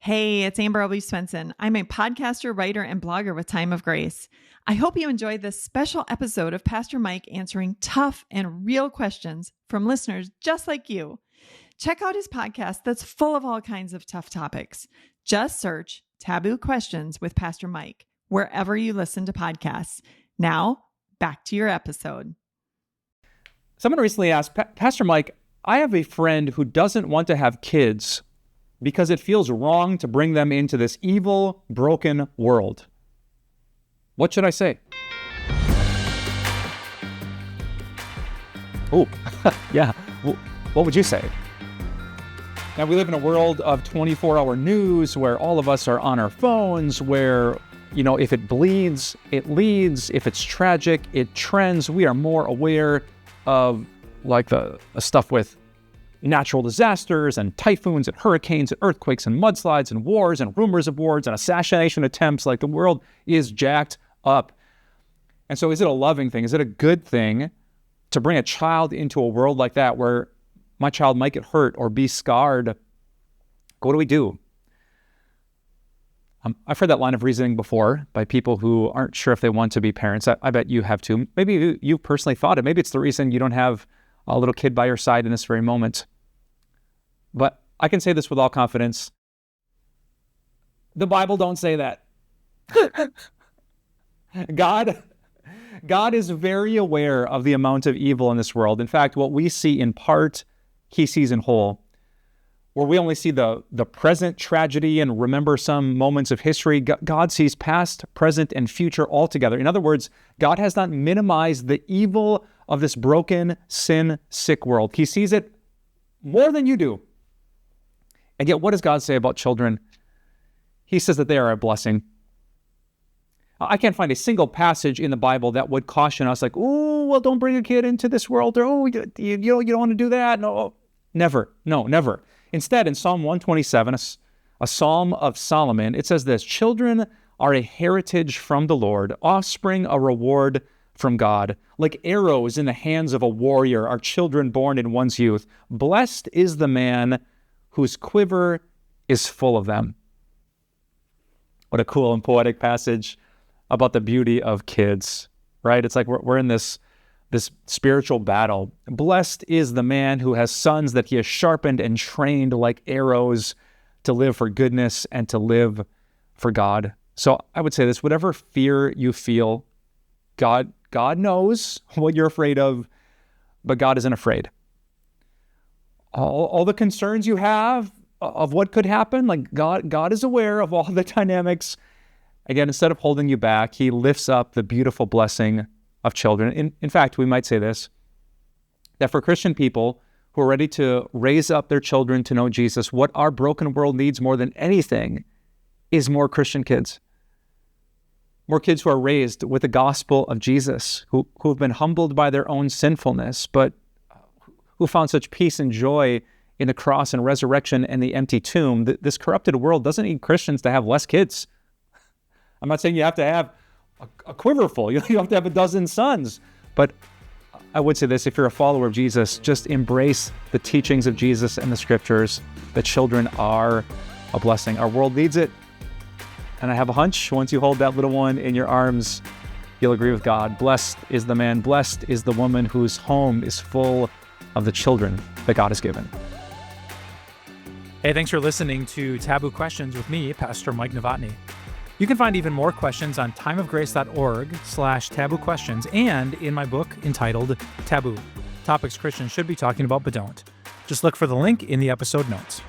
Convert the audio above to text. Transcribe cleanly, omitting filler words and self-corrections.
Hey, it's Amber Albee Swenson. I'm a podcaster, writer, and blogger with Time of Grace. I hope you enjoyed this special episode of Pastor Mike answering tough and real questions from listeners just like you. Check out his podcast that's full of all kinds of tough topics. Just search Taboo Questions with Pastor Mike wherever you listen to podcasts. Now, back to your episode. Someone recently asked, Pastor Mike, I have a friend who doesn't want to have kids because it feels wrong to bring them into this evil, broken world. What should I say? Oh, yeah. What would you say? Now, we live in a world of 24-hour news where all of us are on our phones, where, if it bleeds, it leads. If it's tragic, it trends. We are more aware of the stuff with natural disasters and typhoons and hurricanes and earthquakes and mudslides and wars and rumors of wars and assassination attempts. The world is jacked up. And so is it a loving thing? Is it a good thing to bring a child into a world like that where my child might get hurt or be scarred? What do we do? I've heard that line of reasoning before by people who aren't sure if they want to be parents. I bet you have too. Maybe you personally thought it. Maybe it's the reason you don't have a little kid by your side in this very moment. But I can say this with all confidence. The Bible don't say that. God is very aware of the amount of evil in this world. In fact, what we see in part, he sees in whole. Where we only see the present tragedy and remember some moments of history, God sees past, present, and future altogether. In other words, God has not minimized the evil of this broken, sin-sick world. He sees it more than you do. And yet, what does God say about children? He says that they are a blessing. I can't find a single passage in the Bible that would caution us don't bring a kid into this world, or you don't want to do that. No, never. No, never. Instead, in Psalm 127, a psalm of Solomon, it says this: children are a heritage from the Lord, offspring a reward from God. Like arrows in the hands of a warrior are children born in one's youth. Blessed is the man whose quiver is full of them. What a cool and poetic passage about the beauty of kids, right? It's like we're in this spiritual battle. Blessed is the man who has sons that he has sharpened and trained like arrows to live for goodness and to live for God. So I would say this: whatever fear you feel, God knows what you're afraid of, but God isn't afraid. All the concerns you have of what could happen, God is aware of all the dynamics. Again, instead of holding you back, he lifts up the beautiful blessing of children. In fact, we might say this, that for Christian people who are ready to raise up their children to know Jesus, what our broken world needs more than anything is more Christian kids. More kids who are raised with the gospel of Jesus, who have been humbled by their own sinfulness, but who found such peace and joy in the cross and resurrection and the empty tomb. This corrupted world doesn't need Christians to have less kids. I'm not saying you have to have a quiver full. You don't have to have a dozen sons. But I would say this: if you're a follower of Jesus, just embrace the teachings of Jesus and the scriptures. The children are a blessing. Our world needs it. And I have a hunch, once you hold that little one in your arms, you'll agree with God. Blessed is the man, blessed is the woman whose home is full of the children that God has given. Hey, thanks for listening to Taboo Questions with me, Pastor Mike Novotny. You can find even more questions on timeofgrace.org/taboo questions and in my book entitled Taboo: Topics Christians Should Be Talking About But Don't. Just look for the link in the episode notes.